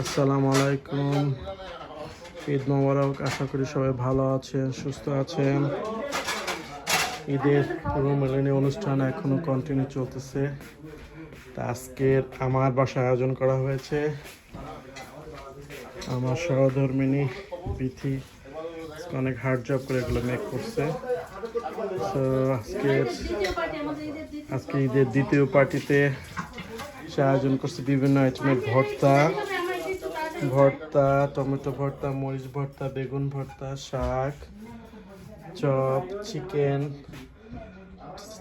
আসসালামু আলাইকুম, ঈদ মোবারক। আশা করি সবাই ভালো আছেন, সুস্থ আছেন। ঈদের পূর্ব মিলনী অনুষ্ঠান এখনো কন্টিনিউ চলতেছে। তা আজকের আমার বাসায় আয়োজন করা হয়েছে। আমার সহধর্মিনী বিথি অনেক হার্ড জব করে এগুলো মেক করছে। তো আজকে ঈদের দ্বিতীয় পার্টিতে সে আয়োজন করছে বিভিন্ন আইটেমের ভর্তা, টমেটো ভর্তা, মরিচ ভর্তা, বেগুন ভর্তা, শাক, চপ, চিকেন,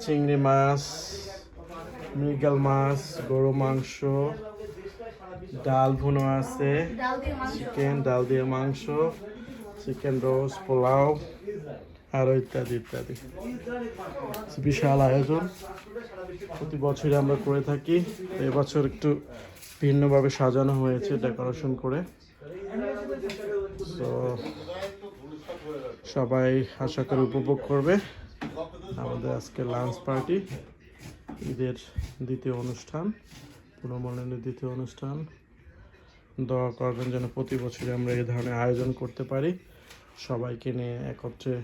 চিংড়ি মাছ, মৃগেল মাছ, গরু মাংস, ডাল ভুনো আছে, চিকেন ডাল দিয়ে মাংস, চিকেন রোস্ট, পোলাও আরও ইত্যাদি ইত্যাদি। বিশাল আয়োজন, প্রতি বছরই আমরা করে থাকি। এবছর একটু ভিন্নভাবে সাজানো হয়েছে ডেকোরেশন করে। তো সবাই আশা করে উপভোগ করবে আমাদের আজকে লাঞ্চ পার্টি, ঈদের দ্বিতীয় অনুষ্ঠান, পুনর্মিলনের দ্বিতীয় অনুষ্ঠান। দোয়া করবেন যেন প্রতি বছরই আমরা এই ধরনের আয়োজন করতে পারি, সবাইকে নিয়ে একত্রে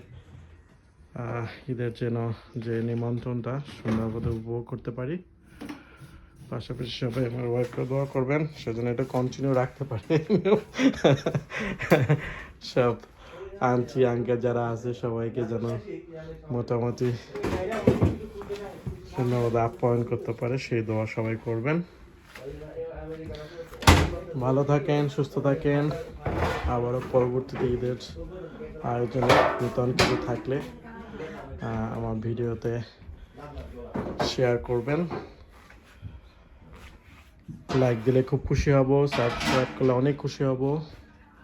ঈদের যে নিমন্ত্রণটা সুন্দরভাবে উপভোগ করতে পারি। পাশাপাশি সবাই আমার ওয়াইফকে দোয়া করবেন সেজন্য এটা কন্টিনিউ রাখতে পারে। সব আন্টি আঙ্কেল যারা আছে সবাইকে যেন মোটামুটি সুন্দরভাবে আপ্যায়ন করতে পারে, সেই দোয়া সবাই করবেন। ভালো থাকেন, সুস্থ থাকেন। আবারও পরবর্তীতে ঈদের আয়োজনে নতুন কিছু থাকলে আমার ভিডিওতে শেয়ার করবেন। লাইক দিলে খুব খুশি হব, সাবস্ক্রাইব করলে অনেক খুশি হব।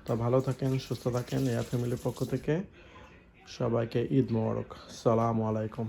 তা ভালো থাকেন, সুস্থ থাকেন। এয়া ফ্যামিলির পক্ষ থেকে সবাইকে ঈদ মোবারক। আসসালামু আলাইকুম।